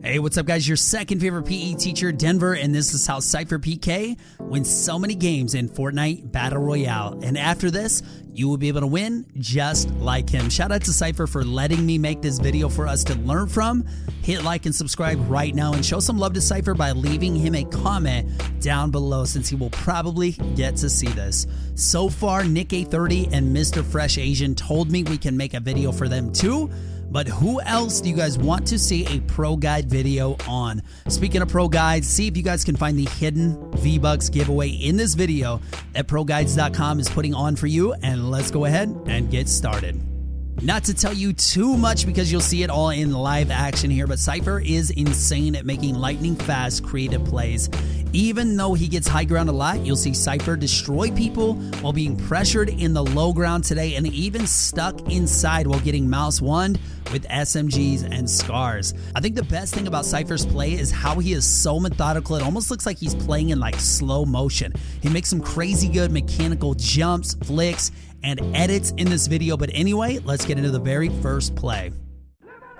Hey, what's up guys? Your second favorite PE teacher, Denver, and this is how SypherPK wins so many games in Fortnite Battle Royale. And after this, you will be able to win just like him. Shout out to Sypher for letting me make this video for us to learn from. Hit like and subscribe right now and show some love to Sypher by leaving him a comment down below since he will probably get to see this. So far, Nick A30 and Mr. Fresh Asian told me we can make a video for them too. But who else do you guys want to see a pro guide video on? Speaking of pro guides, see if you guys can find the hidden V-Bucks giveaway in this video that ProGuides.com is putting on for you. And let's go ahead and get started. Not to tell you too much because you'll see it all in live action here, but Sypher is insane at making lightning fast creative plays. Even though he gets high ground a lot, you'll see Sypher destroy people while being pressured in the low ground today and even stuck inside while getting mouse wand with SMGs and scars. I think the best thing about Sypher's play is how he is so methodical. It almost looks like he's playing in like slow motion. He makes some crazy good mechanical jumps, flicks, and edits in this video. But anyway, let's get into the very first play.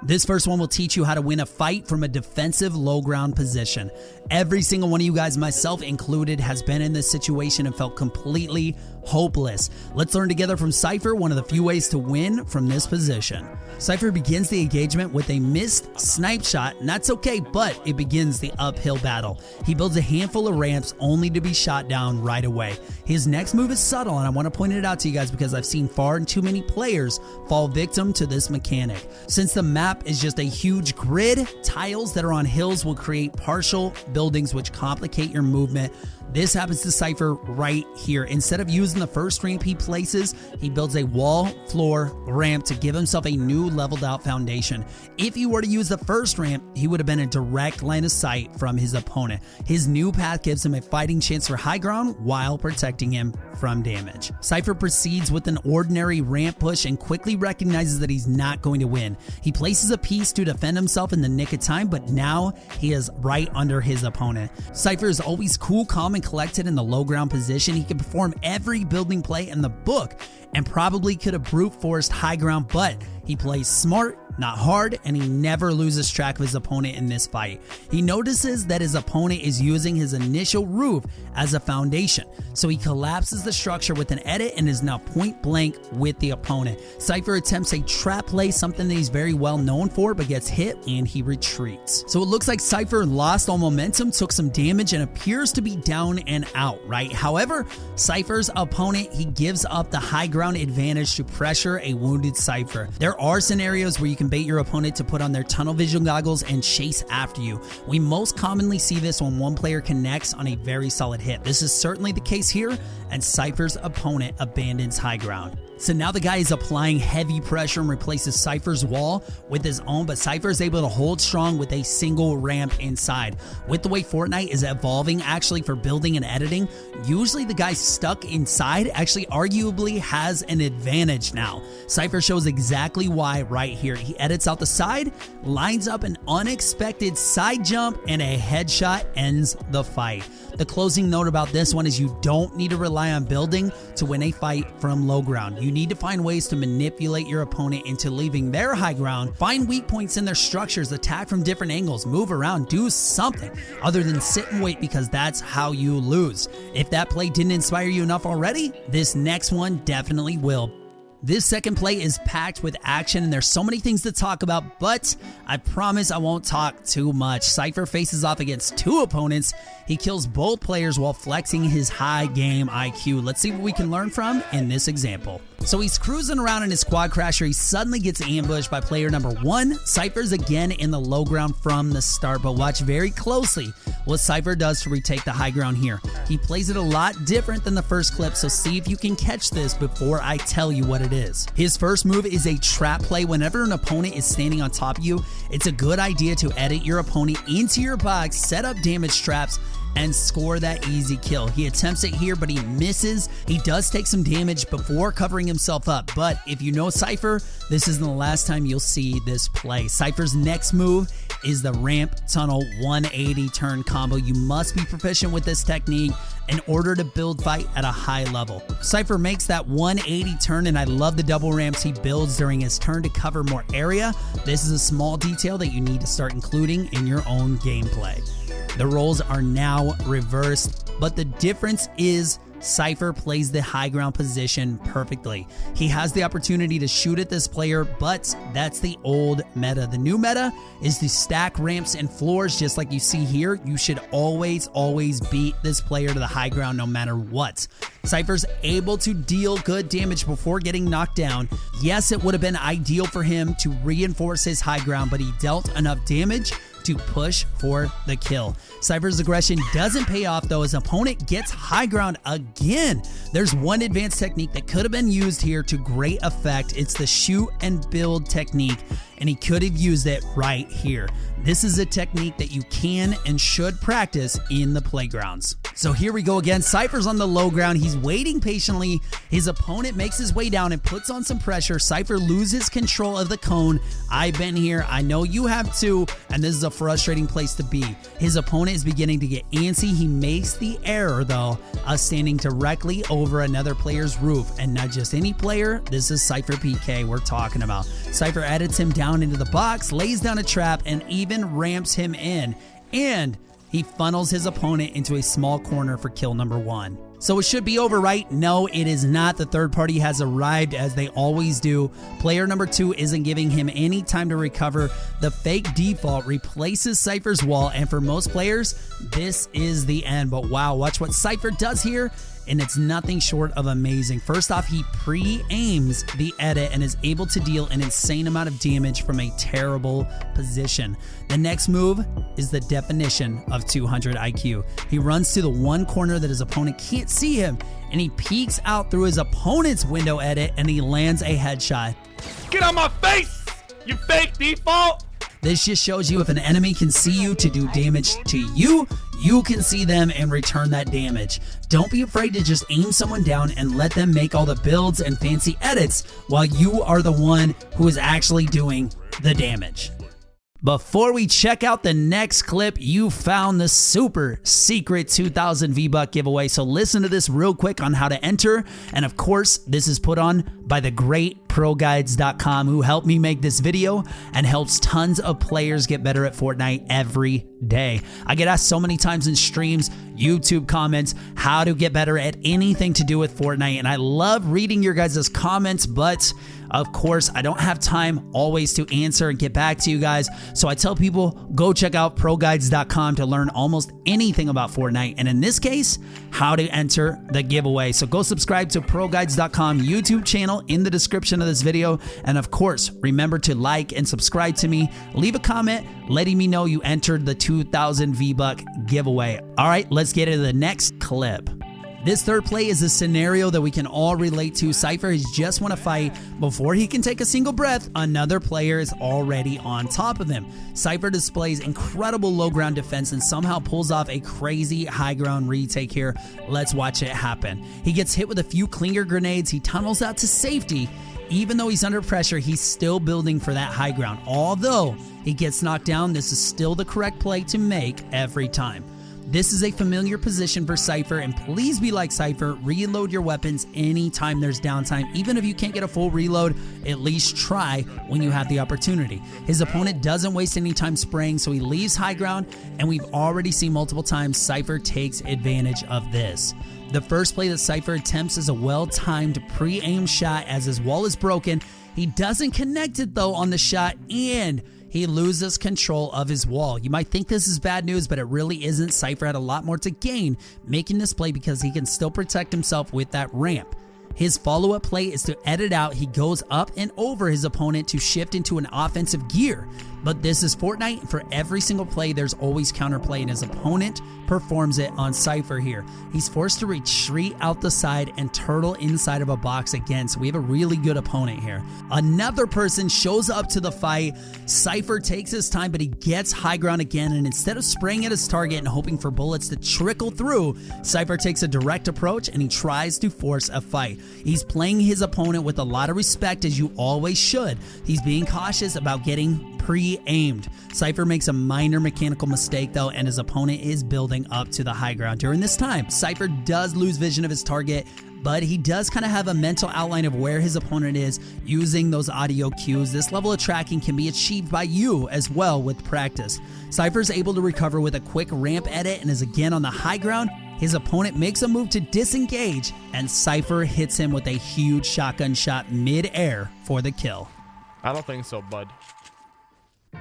This first one will teach you how to win a fight from a defensive low ground position. Every single one of you guys, myself included, has been in this situation and felt completely hopeless. Let's learn together from Sypher one of the few ways to win from this position. Sypher begins the engagement with a missed snipe shot, and that's okay, but it begins the uphill battle. He builds a handful of ramps only to be shot down right away. His next move is subtle, and I want to point it out to you guys because I've seen far too many players fall victim to this mechanic. Since the map is just a huge grid, tiles that are on hills will create partial buildings which complicate your movement. This happens to Sypher right here. Instead of using the first ramp he places, he builds a wall, floor, ramp to give himself a new leveled out foundation. If he were to use the first ramp, he would have been in direct line of sight from his opponent. His new path gives him a fighting chance for high ground while protecting him from damage. Sypher proceeds with an ordinary ramp push and quickly recognizes that he's not going to win. He places a piece to defend himself in the nick of time, but now he is right under his opponent. Sypher is always cool, calm, and collected in the low ground position. He can perform every building play in the book and probably could have brute forced high ground, but he plays smart, not hard, and he never loses track of his opponent in this fight. He notices that his opponent is using his initial roof as a foundation, so he collapses the structure with an edit and is now point blank with the opponent. Sypher attempts a trap play, something that he's very well known for, but gets hit and he retreats. So it looks like Sypher lost all momentum, took some damage, and appears to be down and out, right? However, Sypher's opponent, he gives up the high ground advantage to pressure a wounded Sypher. There are scenarios where you can bait your opponent to put on their tunnel vision goggles and chase after you. We most commonly see this when one player connects on a very solid hit. This is certainly the case here, and Sypher's opponent abandons high ground. So now the guy is applying heavy pressure and replaces Sypher's wall with his own, but Sypher is able to hold strong with a single ramp inside. With the way Fortnite is evolving actually for building and editing, usually the guy stuck inside actually arguably has an advantage now. Sypher shows exactly why right here. He edits out the side, lines up an unexpected side jump, and a headshot ends the fight. The closing note about this one is you don't need to rely on building to win a fight from low ground. You need to find ways to manipulate your opponent into leaving their high ground, find weak points in their structures, attack from different angles, move around, do something other than sit and wait, because that's how you lose. If that play didn't inspire you enough already, this next one definitely will. This second play is packed with action and there's so many things to talk about, but I promise I won't talk too much. Sypher faces off against two opponents. He kills both players while flexing his high game IQ. Let's see what we can learn from in this example. So he's cruising around in his quad crasher. He suddenly gets ambushed by player number one. Sypher's again in the low ground from the start, but watch very closely what Sypher does to retake the high ground here. He plays it a lot different than the first clip, so see if you can catch this before I tell you what it is. His first move is a trap play. Whenever an opponent is standing on top of you, it's a good idea to edit your opponent into your box, set up damage traps, and score that easy kill. He attempts it here, but he misses. He does take some damage before covering himself up, but if you know Sypher, this isn't the last time you'll see this play. Sypher's next move is the ramp tunnel 180 turn combo. You must be proficient with this technique in order to build fight at a high level. Sypher makes that 180 turn, and I love the double ramps he builds during his turn to cover more area. This is a small detail that you need to start including in your own gameplay. The roles are now reversed, but the difference is Sypher plays the high ground position perfectly. He has the opportunity to shoot at this player, but that's the old meta. The new meta is to stack ramps and floors just like you see here. You should always beat this player to the high ground no matter what. Sypher's able to deal good damage before getting knocked down. Yes, it would have been ideal for him to reinforce his high ground, but he dealt enough damage to push for the kill. Sypher's aggression doesn't pay off though. His opponent gets high ground again. There's one advanced technique that could have been used here to great effect. It's the shoot and build technique, and he could have used it right here. This is a technique that you can and should practice in the playgrounds. So here we go again. Sypher's on the low ground. He's waiting patiently. His opponent makes his way down and puts on some pressure. Sypher loses control of the cone. I've been here. I know you have too, and this is a frustrating place to be. His opponent is beginning to get antsy. He makes the error though of standing directly over another player's roof, and not just any player. This is SypherPK we're talking about. Sypher edits him down into the box, lays down a trap, and even ramps him in, and he funnels his opponent into a small corner for kill number 1. So it should be over, right? No, it is not. The third party has arrived as they always do. Player number 2 isn't giving him any time to recover. The fake default replaces Sypher's wall, and for most players, this is the end. But wow, watch what Sypher does here, and it's nothing short of amazing. First off, he pre-aims the edit and is able to deal an insane amount of damage from a terrible position. The next move is the definition of 200 IQ. He runs to the one corner that his opponent can't see him, and he peeks out through his opponent's window edit, and he lands a headshot. Get on my face, you fake default! This just shows you if an enemy can see you to do damage to you, you can see them and return that damage. Don't be afraid to just aim someone down and let them make all the builds and fancy edits while you are the one who is actually doing the damage. Before we check out the next clip, you found the super secret 2000 V-Buck giveaway. So listen to this real quick on how to enter. And of course, this is put on by the great ProGuides.com, who helped me make this video and helps tons of players get better at Fortnite every day. I get asked so many times in streams, YouTube comments, how to get better at anything to do with Fortnite. And I love reading your guys' comments, but of course, I don't have time always to answer and get back to you guys. So I tell people, go check out ProGuides.com to learn almost anything about Fortnite. And in this case, how to enter the giveaway. So go subscribe to ProGuides.com YouTube channel in the description of this video. And of course, remember to like and subscribe to me. Leave a comment letting me know you entered the 2000 V-Buck giveaway. All right, let's get into the next clip. This third play is a scenario that we can all relate to. Sypher has just won a fight. Before he can take a single breath, another player is already on top of him. Sypher displays incredible low ground defense and somehow pulls off a crazy high ground retake here. Let's watch it happen. He gets hit with a few clinger grenades. He tunnels out to safety. Even though he's under pressure, he's still building for that high ground. Although he gets knocked down, this is still the correct play to make every time. This is a familiar position for Sypher, and please be like Sypher, reload your weapons anytime there's downtime. Even if you can't get a full reload, at least try when you have the opportunity. His opponent doesn't waste any time spraying, so he leaves high ground, and we've already seen multiple times Sypher takes advantage of this. The first play that Sypher attempts is a well-timed pre-aimed shot as his wall is broken. He doesn't connect it though on the shot, and he loses control of his wall. You might think this is bad news, but it really isn't. Sypher had a lot more to gain making this play because he can still protect himself with that ramp. His follow-up play is to edit out. He goes up and over his opponent to shift into an offensive gear. But this is Fortnite, and for every single play, there's always counterplay, and his opponent performs it on Sypher here. He's forced to retreat out the side and turtle inside of a box again, so we have a really good opponent here. Another person shows up to the fight. Sypher takes his time, but he gets high ground again, and instead of spraying at his target and hoping for bullets to trickle through, Sypher takes a direct approach, and he tries to force a fight. He's playing his opponent with a lot of respect, as you always should. He's being cautious about getting pre pre-aimed. Sypher makes a minor mechanical mistake though, and his opponent is building up to the high ground. During this time, Sypher does lose vision of his target, but he does kind of have a mental outline of where his opponent is using those audio cues. This level of tracking can be achieved by you as well with practice. Sypher is able to recover with a quick ramp edit and is again on the high ground. His opponent makes a move to disengage, and Sypher hits him with a huge shotgun shot mid-air for the kill. I don't think so, bud.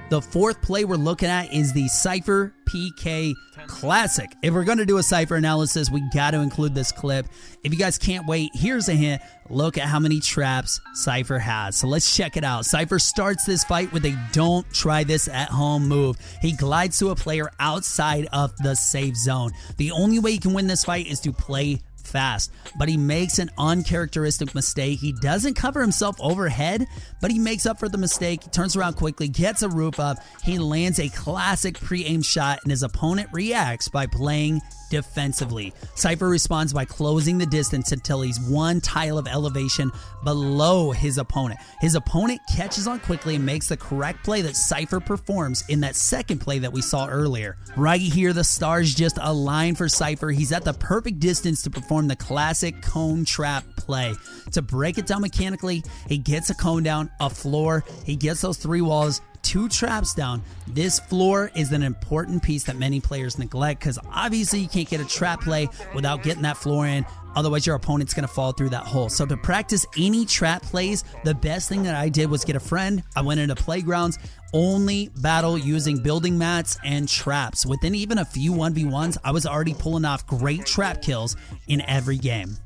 The fourth play we're looking at is the Sypher PK Classic. If we're going to do a Sypher analysis, we got to include this clip. If you guys can't wait, here's a hint. Look at how many traps Sypher has. So let's check it out. Sypher starts this fight with a don't try this at home move. He glides to a player outside of the safe zone. The only way you can win this fight is to play fast, but he makes an uncharacteristic mistake. He doesn't cover himself overhead, but he makes up for the mistake. He turns around quickly, gets a roof up. He lands a classic pre-aimed shot, and his opponent reacts by playing defensively. Sypher responds by closing the distance until he's one tile of elevation below his opponent. His opponent catches on quickly and makes the correct play that Sypher performs in that second play that we saw earlier. Right here, the stars just align for Sypher. He's at the perfect distance to perform the classic cone trap play. To break it down mechanically, he gets a cone down, a floor, he gets those three walls, two traps down. This floor is an important piece that many players neglect because obviously you can't get a trap play without getting that floor in. Otherwise, your opponent's going to fall through that hole. So to practice any trap plays, the best thing that I did was get a friend. I went into playgrounds, only battle using building mats and traps. Within even a few 1v1s, I was already pulling off great trap kills in every game.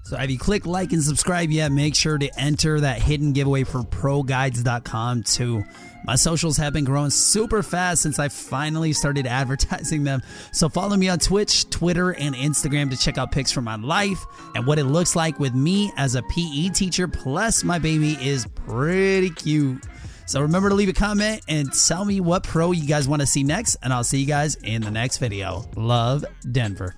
So if you click like and subscribe yet, make sure to enter that hidden giveaway for ProGuides.com too. My socials have been growing super fast since I finally started advertising them. So follow me on Twitch, Twitter, and Instagram to check out pics from my life and what it looks like with me as a PE teacher. Plus, my baby is pretty cute. So remember to leave a comment and tell me what pro you guys want to see next, and I'll see you guys in the next video. Love, Denver.